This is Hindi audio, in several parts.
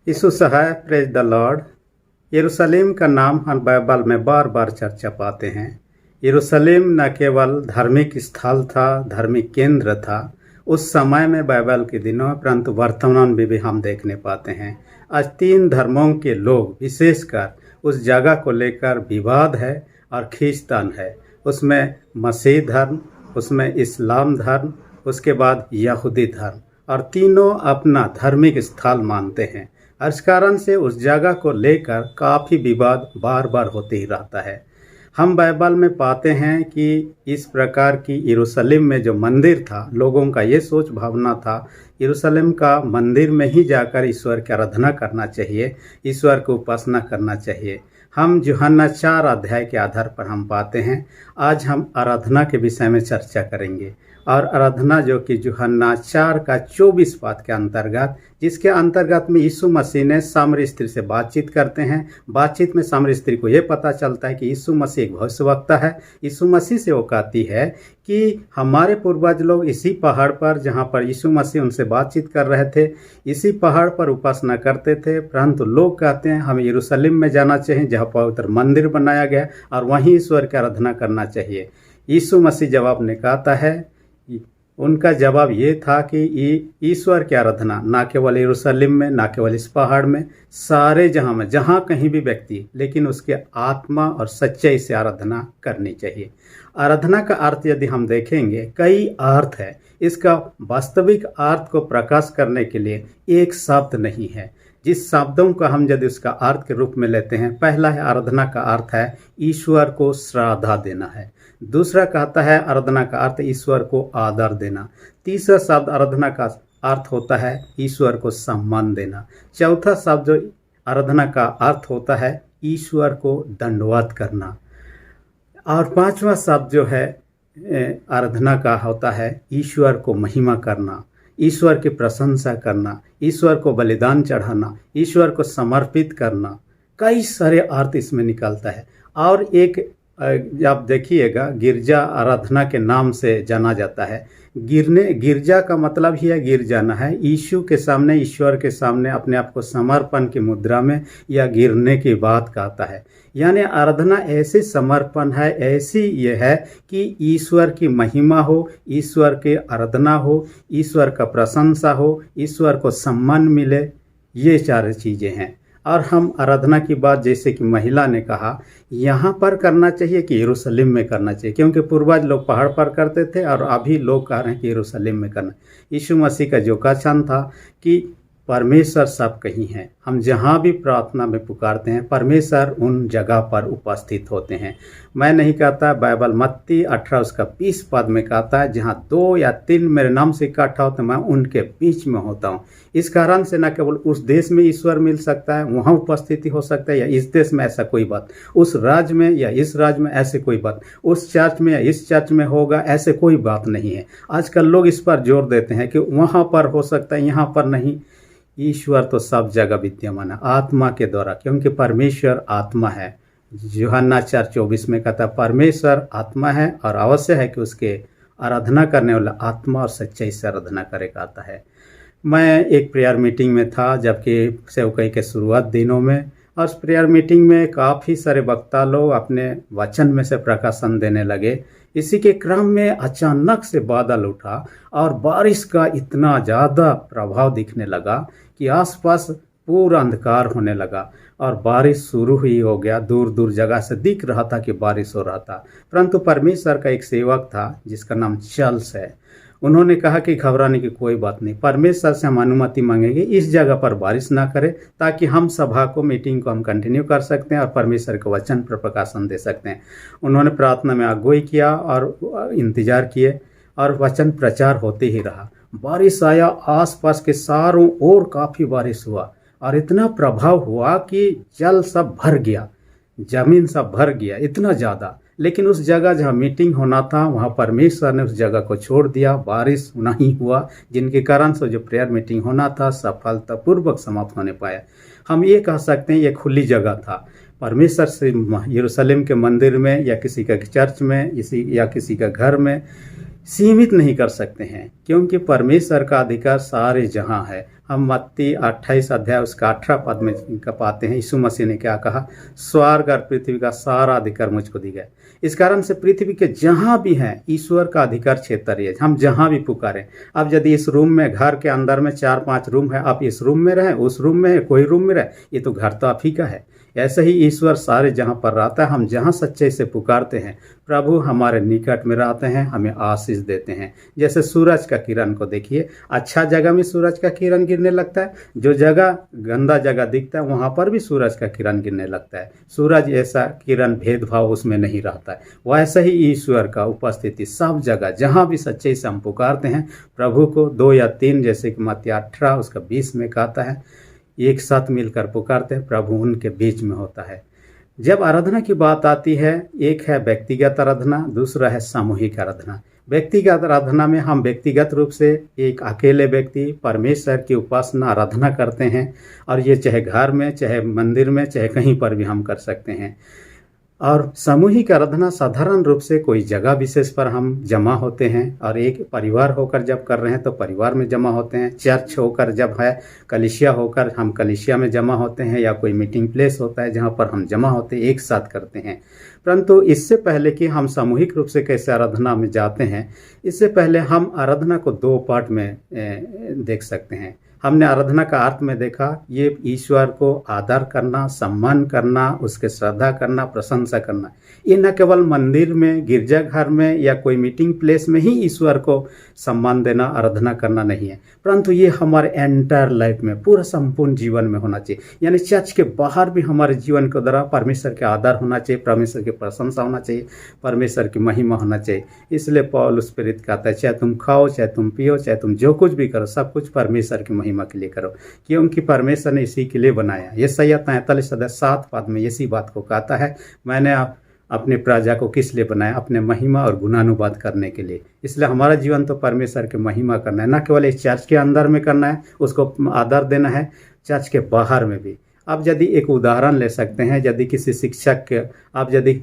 यीशु सहाय, प्रेज द लॉर्ड। यरूशलेम का नाम हम बाइबल में बार बार चर्चा पाते हैं। यरूशलेम न केवल धार्मिक स्थल था, धार्मिक केंद्र था उस समय में बाइबल के दिनों में, परंतु वर्तमान में भी हम देखने पाते हैं। आज 3 धर्मों के लोग विशेषकर उस जगह को लेकर विवाद है और खींचतान है। उसमें मसीह धर्म, उसमें इस्लाम धर्म, उसके बाद यहूदी धर्म, और तीनों अपना धार्मिक स्थल मानते हैं। इस कारण से उस जगह को लेकर काफ़ी विवाद बार बार होते ही रहता है। हम बाइबल में पाते हैं कि इस प्रकार की यरूशलेम में जो मंदिर था, लोगों का ये सोच भावना था यरूशलेम का मंदिर में ही जाकर ईश्वर की आराधना करना चाहिए, ईश्वर को उपासना करना चाहिए। हम यूहन्ना 4 अध्याय के आधार पर हम पाते हैं। आज हम आराधना के विषय में चर्चा करेंगे, और आराधना जो कि यूहन्ना 4 का 24 पद के अंतर्गत, जिसके अंतर्गत में यीशु मसीह ने सामरी स्त्री से बातचीत करते हैं। बातचीत में सामरी स्त्री को ये पता चलता है कि यीशु मसीह एक भविष्यवक्ता है। यीशु मसीह से वो कहती है कि हमारे पूर्वज लोग इसी पहाड़ पर, जहाँ पर यीशु मसीह उनसे बातचीत कर रहे थे, इसी पहाड़ पर उपासना करते थे, परंतु लोग कहते हैं हमें यरूशलेम में जाना चाहिए जहाँ पवित्र मंदिर बनाया गया और वहीं ईश्वर की आराधना करना चाहिए। यीशु मसीह जवाब ने कहता है, उनका जवाब ये था कि ईश्वर की आराधना ना केवल यरूशलेम में, ना केवल इस पहाड़ में, सारे जहाँ में, जहाँ कहीं भी व्यक्ति, लेकिन उसके आत्मा और सच्चाई से आराधना करनी चाहिए। आराधना का अर्थ यदि हम देखेंगे, कई अर्थ है। इसका वास्तविक अर्थ को प्रकाश करने के लिए एक शब्द नहीं है। जिस शब्दों का हम यदि उसका अर्थ के रूप में लेते हैं, पहला है आराधना का अर्थ है ईश्वर को श्रद्धा देना है। दूसरा कहता है आराधना का अर्थ ईश्वर को आदर देना। तीसरा शब्द आराधना का अर्थ होता है ईश्वर को सम्मान देना। चौथा शब्द जो आराधना का अर्थ होता है ईश्वर को दंडवत करना। और पांचवा शब्द जो है आराधना का होता है ईश्वर को महिमा करना, ईश्वर की प्रशंसा करना, ईश्वर को बलिदान चढ़ाना, ईश्वर को समर्पित करना। कई सारे अर्थ इसमें निकलता है। और एक आप देखिएगा, गिरजा आराधना के नाम से जाना जाता है। गिरजा का मतलब ही है गिर जाना है। यीशु के सामने, ईश्वर के सामने अपने आप को समर्पण की मुद्रा में या गिरने की बात कहता है। यानी आराधना ऐसे समर्पण है, ऐसी ये है कि ईश्वर की महिमा हो, ईश्वर की आराधना हो, ईश्वर का प्रशंसा हो, ईश्वर को सम्मान मिले। ये 4 चीज़ें हैं। और हम आराधना की बात, जैसे कि महिला ने कहा, यहाँ पर करना चाहिए कि यरूशलेम में करना चाहिए, क्योंकि पूर्वज लोग पहाड़ पर करते थे और अभी लोग कह रहे हैं कि यरूशलेम में करना। यीशु मसीह का जो कथन था कि परमेश्वर सब कहीं है, हम जहाँ भी प्रार्थना में पुकारते हैं परमेश्वर उन जगह पर उपस्थित होते हैं। मैं नहीं कहता, बाइबल मत्ती 18 उसका 20 पद में कहता है, जहाँ 2 या 3 मेरे नाम से इकट्ठा होते मैं उनके बीच में होता हूँ। इस कारण से न केवल उस देश में ईश्वर मिल सकता है, वहाँ उपस्थिति हो सकता है, या इस देश में ऐसा कोई बात, उस राज्य में या इस राज्य में ऐसे कोई बात, उस चर्च में या इस चर्च में होगा, ऐसे कोई बात नहीं है। आजकल लोग इस पर जोर देते हैं कि वहाँ पर हो सकता है, यहाँ पर नहीं। ईश्वर तो सब जगह विद्यमान है आत्मा के द्वारा, क्योंकि परमेश्वर आत्मा है। यूहन्ना 4:24 में कहता है परमेश्वर आत्मा है और अवश्य है कि उसके आराधना करने वाला आत्मा और सच्चाई से आराधना करे कहता है। मैं एक प्रेयर मीटिंग में था, जबकि सेवकाई के शुरुआत दिनों में, और उस प्रेयर मीटिंग में काफ़ी सारे वक्ता लोग अपने वचन में से प्रकाशन देने लगे। इसी के क्रम में अचानक से बादल उठा और बारिश का इतना ज़्यादा प्रभाव दिखने लगा कि आसपास पूरा अंधकार होने लगा और बारिश शुरू ही हो गया। दूर दूर जगह से दिख रहा था कि बारिश हो रहा था, परंतु परमेश्वर का एक सेवक था जिसका नाम चार्ल्स है। उन्होंने कहा कि घबराने की कोई बात नहीं, परमेश्वर से हम अनुमति मांगेंगे इस जगह पर बारिश ना करे, ताकि हम सभा को, मीटिंग को हम कंटिन्यू कर सकते हैं और परमेश्वर के वचन पर प्रकाशन दे सकते हैं। उन्होंने प्रार्थना में अगुवाई किया और इंतजार किए, और वचन प्रचार होते ही रहा। बारिश आया, आसपास के चारों ओर काफ़ी बारिश हुआ और इतना प्रभाव हुआ कि जल सब भर गया, जमीन सब भर गया, इतना ज़्यादा। लेकिन उस जगह जहाँ मीटिंग होना था, वहाँ परमेश्वर ने उस जगह को छोड़ दिया, बारिश नहीं हुआ, जिनके कारण से जो प्रेयर मीटिंग होना था सफलतापूर्वक समाप्त होने पाया। हम ये कह सकते हैं ये खुली जगह था। परमेश्वर से यरूशलेम के मंदिर में या किसी का चर्च में, या किसी का घर में सीमित नहीं कर सकते हैं, क्योंकि परमेश्वर का अधिकार सारे जहां है। हम मत्ती 28 अध्याय उसका 18 पद में का पाते हैं, यीशु मसीह ने क्या कहा, स्वर्ग और पृथ्वी का सारा अधिकार मुझको दी गया। इस कारण से पृथ्वी के जहां भी हैं ईश्वर का अधिकार क्षेत्र है, हम जहां भी पुकारें। अब यदि इस रूम में, घर के अंदर में 4-5 रूम है, आप इस रूम में रहें, उस रूम में है, कोई रूम में रहे, ये तो घर तो आप ही का है। ऐसे ही ईश्वर सारे जहां पर रहता है, हम जहां सच्चे से पुकारते हैं प्रभु हमारे निकट में रहते हैं, हमें आशीष देते हैं। जैसे सूरज का किरण को देखिए, अच्छा जगह में सूरज का किरण गिरने लगता है, जो जगह गंदा जगह दिखता है वहां पर भी सूरज का किरण गिरने लगता है। सूरज ऐसा किरण भेदभाव उसमें नहीं रहता है। वैसे ही ईश्वर का उपस्थिति सब जगह जहां भी सच्चे से हम पुकारते हैं प्रभु को, 2 या 3 जैसे कि मत्ती 18 उसका 20 में कहता है, एक साथ मिलकर पुकारते हैं प्रभु उनके बीच में होता है। जब आराधना की बात आती है, एक है व्यक्तिगत आराधना, दूसरा है सामूहिक आराधना। व्यक्तिगत आराधना में हम व्यक्तिगत रूप से एक अकेले व्यक्ति परमेश्वर की उपासना आराधना करते हैं, और ये चाहे घर में, चाहे मंदिर में, चाहे कहीं पर भी हम कर सकते हैं। और सामूहिक आराधना साधारण रूप से कोई जगह विशेष पर हम जमा होते हैं, और एक परिवार होकर जब कर रहे हैं तो परिवार में जमा होते हैं। चर्च होकर जब है, कलीसिया होकर हम कलीसिया में जमा होते हैं, या कोई मीटिंग प्लेस होता है जहां पर हम जमा होते हैं, एक साथ करते हैं। परंतु इससे पहले कि हम सामूहिक रूप से कैसे आराधना में जाते हैं, इससे पहले हम आराधना को 2 पार्ट में देख सकते हैं। हमने आराधना का अर्थ में देखा, ये ईश्वर को आदर करना, सम्मान करना, उसके श्रद्धा करना, प्रशंसा करना। ये न केवल मंदिर में, गिरजाघर में या कोई मीटिंग प्लेस में ही ईश्वर को सम्मान देना, आराधना करना नहीं है, परंतु ये हमारे एंटायर लाइफ में, पूरा संपूर्ण जीवन में होना चाहिए। यानी चर्च के बाहर भी हमारे जीवन के द्वारा परमेश्वर के आदर होना चाहिए, परमेश्वर की प्रशंसा होना चाहिए, परमेश्वर की महिमा होना चाहिए। इसलिए पौलुस प्रेरित कहता है, चाहे तुम खाओ, चाहे तुम पियो, चाहे तुम जो कुछ भी करो, सब कुछ परमेश्वर की महिमा के लिए करो, क्योंकि परमेश्वर ने इसी के लिए बनाया। यशायाह 43 अध्याय 7 पद में इसी बात को कहता है, मैंने अपने प्रजा को किस लिए बनाया, अपने महिमा और गुणानुवाद करने के लिए। इसलिए हमारा जीवन तो परमेश्वर की महिमा करना है, न केवल इस चर्च के अंदर में करना है, उसको आदर देना है, चर्च के बाहर में भी। अब यदि एक उदाहरण ले सकते हैं, यदि किसी शिक्षक के, आप यदि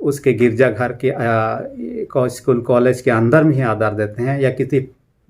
उसके गिरजाघर के स्कूल कॉलेज के अंदर में ही आदर देते हैं, या किसी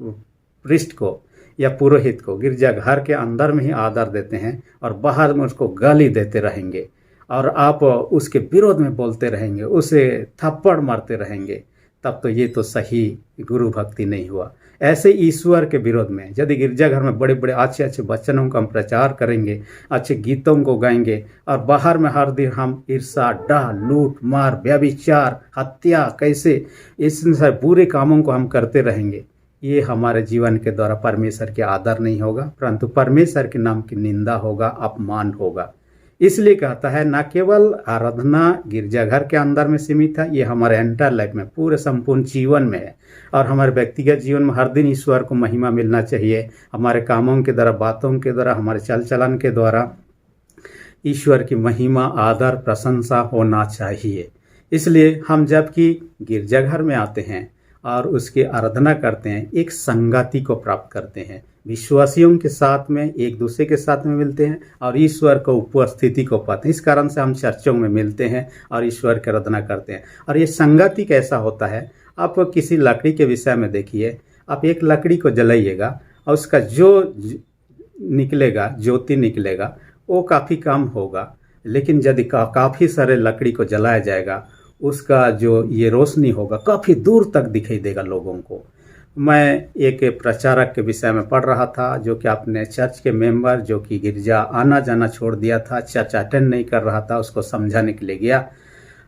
पृष्ठ को या पुरोहित को गिरजाघर के अंदर में ही आदर देते हैं, और बाहर में उसको गाली देते रहेंगे, और आप उसके विरोध में बोलते रहेंगे, उसे थप्पड़ मारते रहेंगे, तब तो ये तो सही गुरु भक्ति नहीं हुआ। ऐसे ईश्वर के विरोध में यदि गिरजाघर में बड़े बड़े अच्छे अच्छे वचनों का हम प्रचार करेंगे, अच्छे गीतों को गाएंगे, और बाहर में हर दिन हम ईर्षा, डाह, लूट मार, व्यभिचार, हत्या, कैसे इस बुरे कामों को हम करते रहेंगे, ये हमारे जीवन के द्वारा परमेश्वर के आदर नहीं होगा, परंतु परमेश्वर के नाम की निंदा होगा, अपमान होगा। इसलिए कहता है, न केवल आराधना गिरजाघर के अंदर में सीमित है, ये हमारे एंटायर लाइफ में, पूरे संपूर्ण जीवन में है। और हमारे व्यक्तिगत जीवन में हर दिन ईश्वर को महिमा मिलना चाहिए, हमारे कामों के द्वारा, बातों के द्वारा, हमारे चल चलन के द्वारा ईश्वर की महिमा, आदर, प्रशंसा होना चाहिए। इसलिए हम जबकि गिरजाघर में आते हैं और उसकी आराधना करते हैं, एक संगति को प्राप्त करते हैं, विश्वासियों के साथ में, एक दूसरे के साथ में मिलते हैं, और ईश्वर को उपस्थिति को पाते हैं। इस कारण से हम चर्चों में मिलते हैं और ईश्वर की आराधना करते हैं। और ये संगति कैसा होता है, आप किसी लकड़ी के विषय में देखिए, आप एक लकड़ी को जलाइएगा और उसका जो निकलेगा, ज्योति निकलेगा, वो काफ़ी कम होगा, लेकिन यदि काफ़ी सारे लकड़ी को जलाया जाएगा, उसका जो ये रोशनी होगा काफ़ी दूर तक दिखाई देगा लोगों को। मैं एक प्रचारक के विषय में पढ़ रहा था, जो कि अपने चर्च के मेंबर, जो कि गिरजा आना जाना छोड़ दिया था, चर्च अटेंड नहीं कर रहा था, उसको समझाने के लिए गया।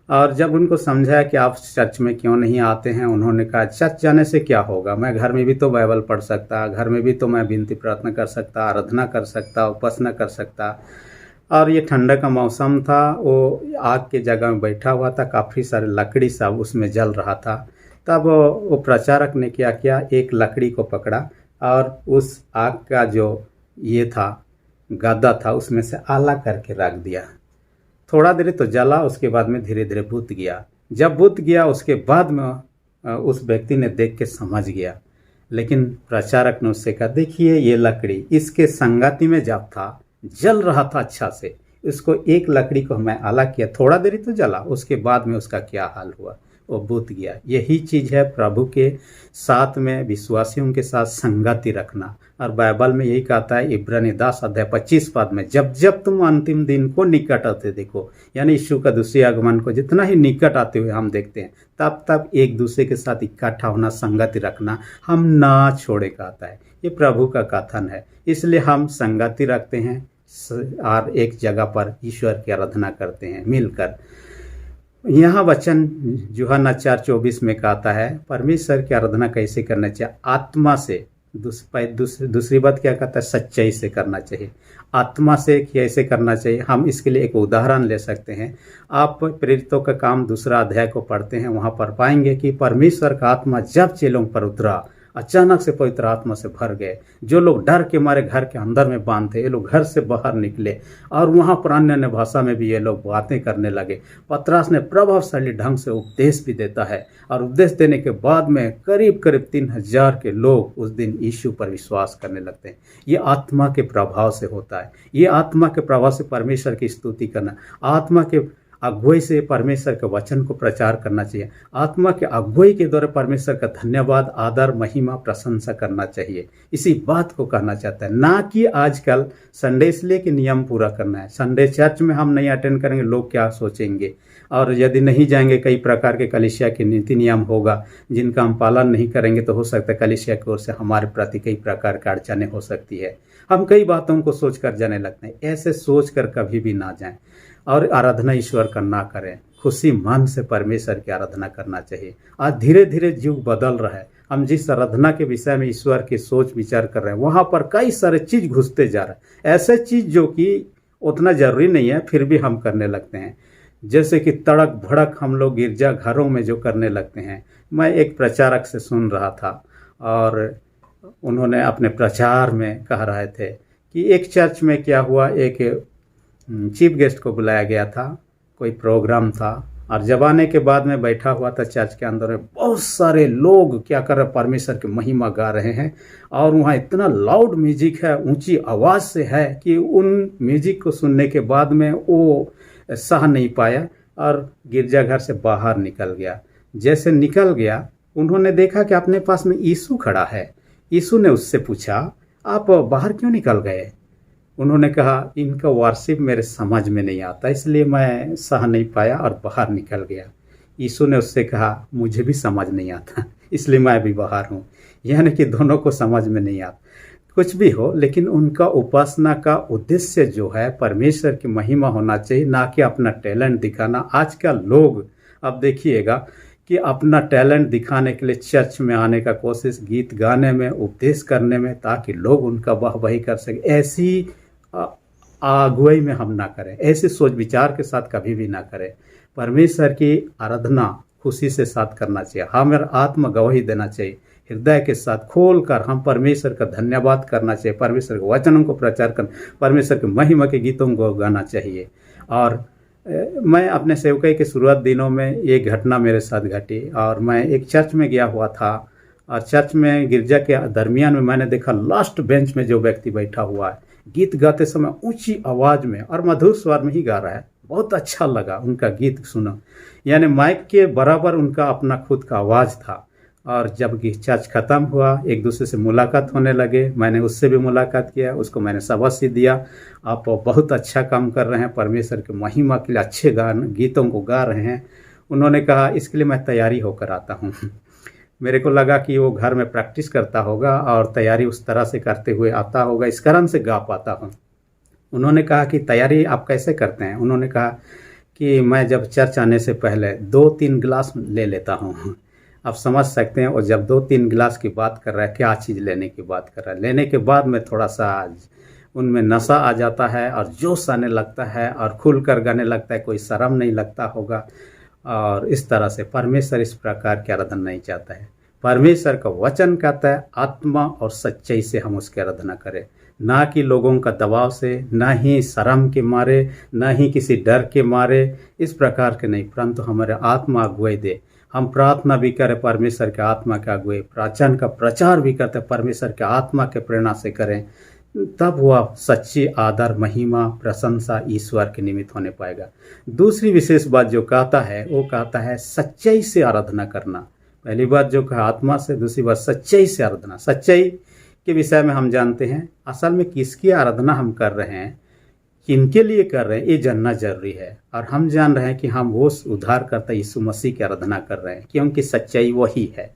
और जब उनको समझाया कि आप चर्च में क्यों नहीं आते हैं, उन्होंने कहा चर्च जाने से क्या होगा, मैं घर में भी तो बाइबल पढ़ सकता, घर में भी तो मैं विनती प्रार्थना कर सकता, आराधना कर सकता, उपासना कर सकता। और ये ठंडा का मौसम था, वो आग के जगह में बैठा हुआ था, काफ़ी सारे लकड़ी सब उसमें जल रहा था। तब वो प्रचारक ने क्या किया, एक लकड़ी को पकड़ा और उस आग का जो ये था, गद्दा था, उसमें से आला करके रख दिया। थोड़ा देर तो जला, उसके बाद में धीरे धीरे बुझ गया। जब बुझ गया उसके बाद में उस व्यक्ति ने देख के समझ गया, लेकिन प्रचारक ने उससे कहा, देखिए ये लकड़ी इसके संगति में जब था, जल रहा था अच्छा से, इसको एक लकड़ी को मैं आला किया, थोड़ा देर तो जला, उसके बाद में उसका क्या हाल हुआ। वो बूत गया। यही चीज़ है प्रभु के साथ में विश्वासियों के साथ संगति रखना। और बाइबल में यही कहता है इब्रानी 10 अध्याय 25 पद में, जब जब तुम अंतिम दिन को निकट आते देखो, यानी यीशु का दूसरे आगमन को जितना ही निकट आते हुए हम देखते हैं, तब तब एक दूसरे के साथ इकट्ठा होना, संगति रखना हम ना छोड़े कहता है। ये प्रभु का कथन है, इसलिए हम संगति रखते हैं और एक जगह पर ईश्वर की आराधना करते हैं मिलकर। यहाँ वचन यूहन्ना 4:24 में कहता है परमेश्वर की आराधना कैसे करना चाहिए, आत्मा से। दूसरी बात क्या कहता है, सच्चाई से करना चाहिए। आत्मा से कैसे करना चाहिए, हम इसके लिए एक उदाहरण ले सकते हैं। आप प्रेरितों का काम 2 अध्याय को पढ़ते हैं, वहाँ पर पाएंगे कि परमेश्वर का आत्मा जब चेलों पर उतरा, अचानक से पवित्र आत्मा से भर गए। जो लोग डर के मारे घर के अंदर में बांध थे, ये लोग घर से बाहर निकले और वहाँ पर अन्य भाषा में भी ये लोग बातें करने लगे। पतरस ने प्रभावशाली ढंग से उपदेश भी देता है और उपदेश देने के बाद में करीब करीब 3000 के लोग उस दिन यीशु पर विश्वास करने लगते हैं। ये आत्मा के प्रभाव से होता है। ये आत्मा के प्रभाव से परमेश्वर की स्तुति करना, आत्मा के अगुवाई से परमेश्वर के वचन को प्रचार करना चाहिए। आत्मा के अगुवाई के द्वारा परमेश्वर का धन्यवाद, आदर, महिमा, प्रशंसा करना चाहिए। इसी बात को कहना चाहता है, ना कि आजकल संडे इसलिए कि नियम पूरा करना है। संडे चर्च में हम नहीं अटेंड करेंगे, लोग क्या सोचेंगे, और यदि नहीं जाएंगे कई प्रकार के कलीसिया के नीति नियम होगा जिनका हम पालन नहीं करेंगे, तो हो सकता है कलीसिया की ओर से हमारे प्रति कई प्रकार की अड़चनें हो सकती है। हम कई बातों को सोच कर जाने लगते हैं। ऐसे सोच कर कभी भी ना जाएं और आराधना ईश्वर का ना करें। खुशी मन से परमेश्वर की आराधना करना चाहिए। आज धीरे धीरे युग बदल रहा है। हम जिस आराधना के विषय में ईश्वर की सोच विचार कर रहे हैं, वहाँ पर कई सारे चीज़ घुसते जा रहे हैं। ऐसे चीज़ जो कि उतना ज़रूरी नहीं है, फिर भी हम करने लगते हैं। जैसे कि तड़क भड़क हम लोग गिरजा घरों में जो करने लगते हैं। मैं एक प्रचारक से सुन रहा था और उन्होंने अपने प्रचार में कह रहे थे कि एक चर्च में क्या हुआ, एक चीफ गेस्ट को बुलाया गया था, कोई प्रोग्राम था, और जब आने के बाद में बैठा हुआ था चर्च के अंदर में, बहुत सारे लोग क्या कर रहे, परमेश्वर की महिमा गा रहे हैं। और वहाँ इतना लाउड म्यूजिक है, ऊंची आवाज़ से है कि उन म्यूजिक को सुनने के बाद में वो सह नहीं पाया और गिरजाघर से बाहर निकल गया। जैसे निकल गया, उन्होंने देखा कि अपने पास में यीशु खड़ा है। यीशु ने उससे पूछा, आप बाहर क्यों निकल गए? उन्होंने कहा, इनका वर्शिप मेरे समझ में नहीं आता, इसलिए मैं सह नहीं पाया और बाहर निकल गया। यीशु ने उससे कहा, मुझे भी समझ नहीं आता, इसलिए मैं भी बाहर हूँ। यानी कि दोनों को समझ में नहीं आता। कुछ भी हो, लेकिन उनका उपासना का उद्देश्य जो है परमेश्वर की महिमा होना चाहिए, ना कि अपना टैलेंट दिखाना। आजकल लोग, अब देखिएगा कि अपना टैलेंट दिखाने के लिए चर्च में आने का कोशिश, गीत गाने में, उपदेश करने में, ताकि लोग उनका वाहवाही कर सके। ऐसी अगुवाई में हम ना करें, ऐसे सोच विचार के साथ कभी भी ना करें। परमेश्वर की आराधना खुशी से साथ करना चाहिए। हमें आत्म गवाही देना चाहिए, हृदय के साथ खोल कर हम परमेश्वर का धन्यवाद करना चाहिए, परमेश्वर के वचनों को प्रचार करना, परमेश्वर के महिमा के गीतों को गाना चाहिए। और मैं अपने सेवकाई के शुरुआत दिनों में एक घटना मेरे साथ घटी, और मैं एक चर्च में गया हुआ था, और चर्च में गिरजा के दरमियान में मैंने देखा लास्ट बेंच में जो व्यक्ति बैठा हुआ है, गीत गाते समय ऊंची आवाज़ में और मधुर स्वर में ही गा रहा है। बहुत अच्छा लगा उनका गीत सुना, यानी माइक के बराबर उनका अपना खुद का आवाज़ था। और जब चर्च ख़त्म हुआ, एक दूसरे से मुलाकात होने लगे। मैंने उससे भी मुलाकात किया, उसको मैंने शाबाशी दिया, आप बहुत अच्छा काम कर रहे हैं, परमेश्वर की महिमा के लिए अच्छे गीतों को गा रहे हैं। उन्होंने कहा, इसके लिए मैं तैयारी होकर आता हूँ। मेरे को लगा कि वो घर में प्रैक्टिस करता होगा और तैयारी उस तरह से करते हुए आता होगा, इस कारण से गा पाता हूँ। उन्होंने कहा कि तैयारी आप कैसे करते हैं? उन्होंने कहा कि मैं जब चर्च आने से पहले 2-3 गिलास ले लेता हूँ। आप समझ सकते हैं, और जब 2-3 गिलास की बात कर रहा है, क्या चीज़ लेने की बात कर रहा है। लेने के बाद में थोड़ा सा उनमें नशा आ जाता है और जोश आने लगता है और खुल कर गाने लगता है, कोई शर्म नहीं लगता होगा। और इस तरह से परमेश्वर इस प्रकार की आराधना नहीं चाहता है। परमेश्वर का वचन कहता है आत्मा और सच्चाई से हम उसकी आराधना करें, ना कि लोगों का दबाव से, ना ही शर्म के मारे, ना ही किसी डर के मारे, इस प्रकार के नहीं, परंतु हमारे आत्मा अगुवाई दे। हम प्रार्थना भी करें परमेश्वर के आत्मा के अगुवाई, वचन का प्रचार भी करते परमेश्वर के आत्मा के प्रेरणा से करें। तब वह सच्ची आदर महिमा प्रशंसा ईश्वर के निमित्त होने पाएगा। दूसरी विशेष बात जो कहता है वो कहता है सच्चाई से आराधना करना। पहली बात जो कहा आत्मा से, दूसरी बात सच्चाई से आराधना। सच्चाई के विषय में हम जानते हैं असल में किसकी आराधना हम कर रहे हैं, किनके लिए कर रहे हैं, ये जानना जरूरी है। और हम जान रहे हैं कि हम वो उद्धारकर्ता यीशु मसीह की आराधना कर रहे हैं क्योंकि सच्चाई वही है।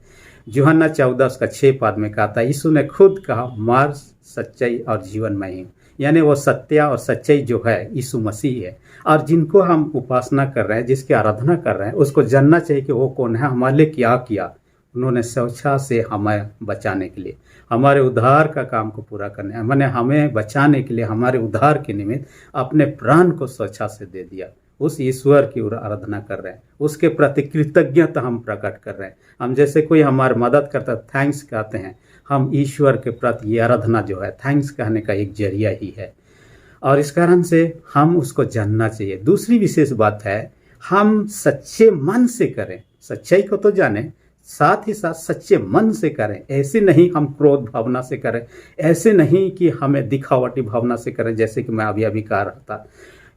यूहन्ना 14 उसका 6 पद में कहता है, यीशु ने खुद कहा मार्ग सच्चाई और जीवन में ही, यानी वो सत्य और सच्चाई जो है यीशु मसीह है। और जिनको हम उपासना कर रहे हैं, जिसकी आराधना कर रहे हैं, उसको जानना चाहिए कि वो कौन है, हमारे लिए क्या किया। उन्होंने स्वेच्छा से हमें बचाने के लिए, हमारे उद्धार का काम को पूरा करने, मैंने हमें बचाने के लिए, हमारे उद्धार के निमित्त अपने प्राण को स्वेच्छा से दे दिया। उस ईश्वर की आराधना कर रहे हैं, उसके प्रति कृतज्ञता हम प्रकट कर रहे हैं। हम जैसे कोई हमारी मदद करता है थैंक्स कहते हैं, हम ईश्वर के प्रति ये आराधना जो है थैंक्स कहने का एक जरिया ही है। और इस कारण से हम उसको जानना चाहिए। दूसरी विशेष बात है हम सच्चे मन से करें, सच्चाई को तो जानें, साथ ही साथ सच्चे मन से करें। ऐसे नहीं हम क्रोध भावना से करें, ऐसे नहीं कि हमें दिखावटी भावना से करें, जैसे कि मैं अभी अभी कह रहा था।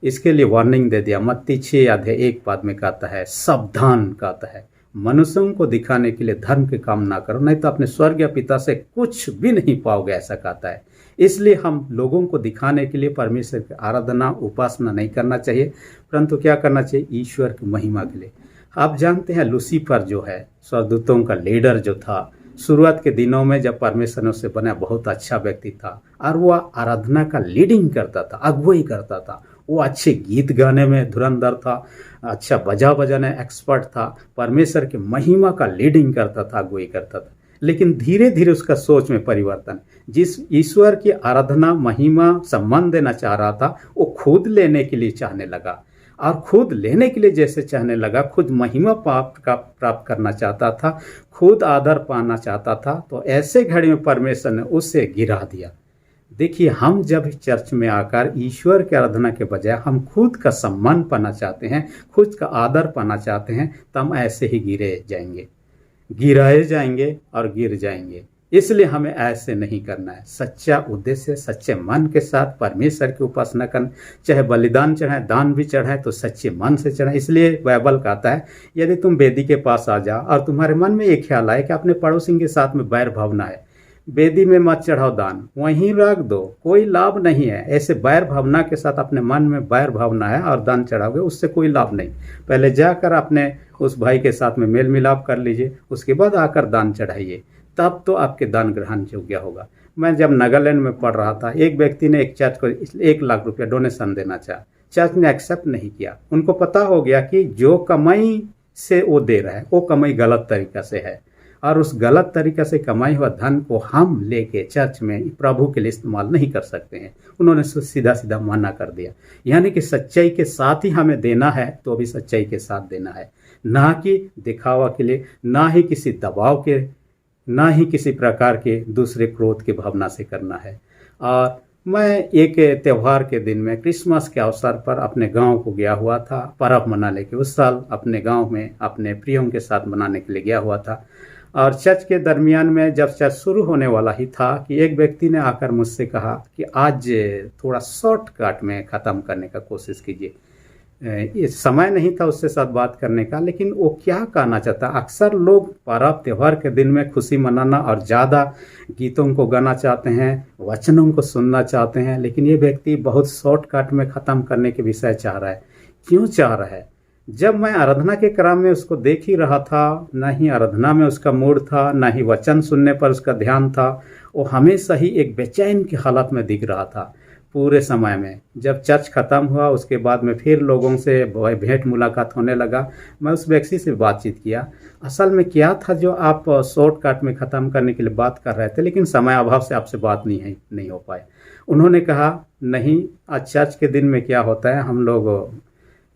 इसके लिए वार्निंग दे दिया। मत्ती 6:1 पद में कहता है सावधान, कहता है मनुष्यों को दिखाने के लिए धर्म के काम ना करो, नहीं तो अपने स्वर्गीय पिता से कुछ भी नहीं पाओगे, ऐसा कहता है। इसलिए हम लोगों को दिखाने के लिए परमेश्वर की आराधना उपासना नहीं करना चाहिए, परंतु क्या करना चाहिए, ईश्वर की महिमा के लिए। आप जानते हैं लूसीफर जो है स्वर्गदूतों का लीडर जो था, शुरुआत के दिनों में जब परमेश्वर ने उसे बनाया बहुत अच्छा व्यक्ति था और वह आराधना का लीडिंग करता था, अगुवाई करता था। वो अच्छे गीत गाने में धुरंधर था, अच्छा बजाने एक्सपर्ट था, परमेश्वर की महिमा का लीडिंग करता था, अगुवाई करता था। लेकिन धीरे धीरे उसका सोच में परिवर्तन, जिस ईश्वर की आराधना महिमा सम्मान देना चाह रहा था वो खुद लेने के लिए चाहने लगा। और खुद लेने के लिए जैसे चाहने लगा, खुद महिमा प्राप्त करना चाहता था, खुद आदर पाना चाहता था, तो ऐसे घड़ी में परमेश्वर ने उसे गिरा दिया। देखिए, हम जब चर्च में आकर ईश्वर की आराधना के बजाय हम खुद का सम्मान पाना चाहते हैं, खुद का आदर पाना चाहते हैं, तो हम ऐसे ही गिराए जाएंगे और गिर जाएंगे। इसलिए हमें ऐसे नहीं करना है। सच्चा उद्देश्य सच्चे मन के साथ परमेश्वर की उपासना करना, चाहे बलिदान चढ़ाए, दान भी चढ़ाए तो सच्चे मन से चढ़ाए। इसलिए बाइबल कहता है यदि तुम वेदी के पास आ जाओ और तुम्हारे मन में एक ख्याल आए कि अपने पड़ोसी के साथ में बैर भावना है, वेदी में मत चढ़ाओ दान, वहीं रख दो, कोई लाभ नहीं है। ऐसे बैर भावना के साथ अपने मन में बैर भावना है और दान चढ़ाओगे, उससे कोई लाभ नहीं। पहले जाकर अपने उस भाई के साथ में मेल मिलाप कर लीजिए, उसके बाद आकर दान चढ़ाइए, तब तो आपके दान ग्रहण योग्य होगा। मैं जब नागालैंड में पढ़ रहा था, एक व्यक्ति ने एक चर्च को 1 लाख रुपया डोनेशन देना चाहा, चर्च ने एक्सेप्ट नहीं किया। उनको पता हो गया कि जो कमाई से वो दे रहा है वो कमाई गलत तरीका से है, और उस गलत तरीका से कमाई हुआ धन को हम लेके चर्च में प्रभु के लिए इस्तेमाल नहीं कर सकते हैं। उन्होंने सीधा सीधा मना कर दिया। यानी कि सच्चाई के साथ ही हमें देना है तो भी सच्चाई के साथ देना है, ना कि दिखावा के लिए, ना ही किसी दबाव के, ना ही किसी प्रकार के दूसरे क्रोध की भावना से करना है। और मैं एक त्यौहार के दिन में क्रिसमस के अवसर पर अपने गांव को गया हुआ था पर्व मनाने के। उस साल अपने गांव में अपने प्रियों के साथ मनाने के लिए गया हुआ था, और चर्च के दरमियान में जब चर्च शुरू होने वाला ही था कि एक व्यक्ति ने आकर मुझसे कहा कि आज थोड़ा शॉर्टकट में ख़त्म करने का कोशिश कीजिए। ये समय नहीं था उससे साथ बात करने का, लेकिन वो क्या कहना चाहता। अक्सर लोग पर्व त्यौहार के दिन में खुशी मनाना और ज़्यादा गीतों को गाना चाहते हैं, वचनों को सुनना चाहते हैं, लेकिन ये व्यक्ति बहुत शॉर्टकट में ख़त्म करने के विषय चाह रहा है। क्यों चाह रहा है? जब मैं आराधना के क्रम में उसको देख ही रहा था, ना ही आराधना में उसका मूड था, ना ही वचन सुनने पर उसका ध्यान था। वो हमेशा ही एक बेचैन की हालत में दिख रहा था पूरे समय में। जब चर्च ख़त्म हुआ उसके बाद में फिर लोगों से भेंट मुलाकात होने लगा। मैं उस व्यक्ति से बातचीत किया, असल में क्या था जो आप शॉर्टकट में ख़त्म करने के लिए बात कर रहे थे, लेकिन समय अभाव से आपसे बात नहीं हो पाए। उन्होंने कहा नहीं, आज चर्च के दिन में क्या होता है, हम लोग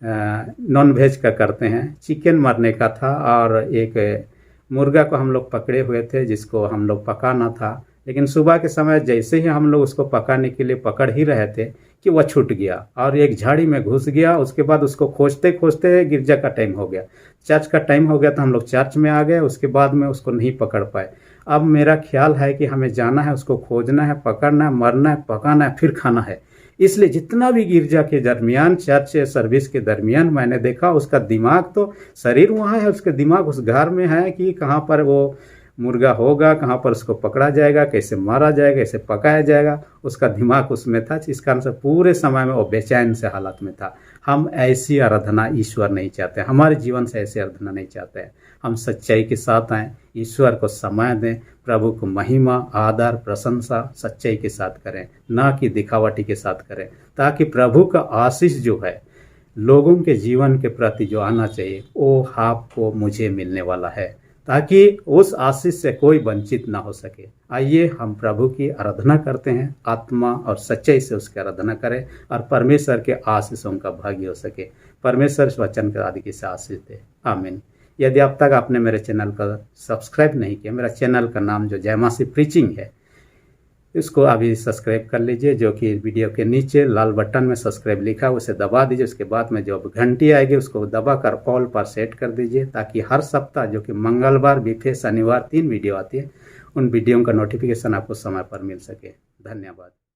नॉन वेज का करते हैं, चिकन मारने का था और एक मुर्गा को हम लोग पकड़े हुए थे जिसको हम लोग पकाना था। लेकिन सुबह के समय जैसे ही हम लोग उसको पकाने के लिए पकड़ ही रहे थे कि वह छूट गया और एक झाड़ी में घुस गया। उसके बाद उसको खोजते खोजते गिरजा का टाइम हो गया, चर्च का टाइम हो गया, तो हम लोग चर्च में आ गए। उसके बाद में उसको नहीं पकड़ पाए अब मेरा ख्याल है कि हमें जाना है, उसको खोजना है, पकड़ना है, मरना है, पकाना है, फिर खाना है। इसलिए जितना भी गिरजा के दरमियान, चर्च सर्विस के दरमियान मैंने देखा, उसका दिमाग तो, शरीर वहाँ है, उसका दिमाग उस घर में है कि कहाँ पर वो मुर्गा होगा, कहाँ पर उसको पकड़ा जाएगा, कैसे मारा जाएगा, कैसे पकाया जाएगा, उसका दिमाग उसमें था। इस कारण से पूरे समय में वो बेचैन से हालत में था। हम ऐसी आराधना ईश्वर नहीं चाहते, हमारे जीवन से ऐसी आराधना नहीं चाहते हैं। हम सच्चाई के साथ आएँ, ईश्वर को समय दें, प्रभु को महिमा, आदर, प्रशंसा सच्चाई के साथ करें, ना कि दिखावटी के साथ करें, ताकि प्रभु का आशीष जो है लोगों के जीवन के प्रति जो आना चाहिए वो आपको मुझे मिलने वाला है, ताकि उस आशीष से कोई वंचित ना हो सके। आइए हम प्रभु की आराधना करते हैं, आत्मा और सच्चाई से उसकी आराधना करें और परमेश्वर के आशीषों का भागी हो सके। परमेश्वर इस वचन के आदि से आशीष दे, आमीन। यदि अब तक आपने मेरे चैनल का सब्सक्राइब नहीं किया, मेरा चैनल का नाम जो जय मसीह प्रीचिंग है, इसको अभी सब्सक्राइब कर लीजिए, जो कि वीडियो के नीचे लाल बटन में सब्सक्राइब लिखा है उसे दबा दीजिए। उसके बाद में जो घंटी आएगी उसको दबा कर ऑल पर सेट कर दीजिए, ताकि हर सप्ताह जो कि मंगलवार, बीफे, शनिवार 3 वीडियो आती है, उन वीडियो का नोटिफिकेशन आपको समय पर मिल सके। धन्यवाद।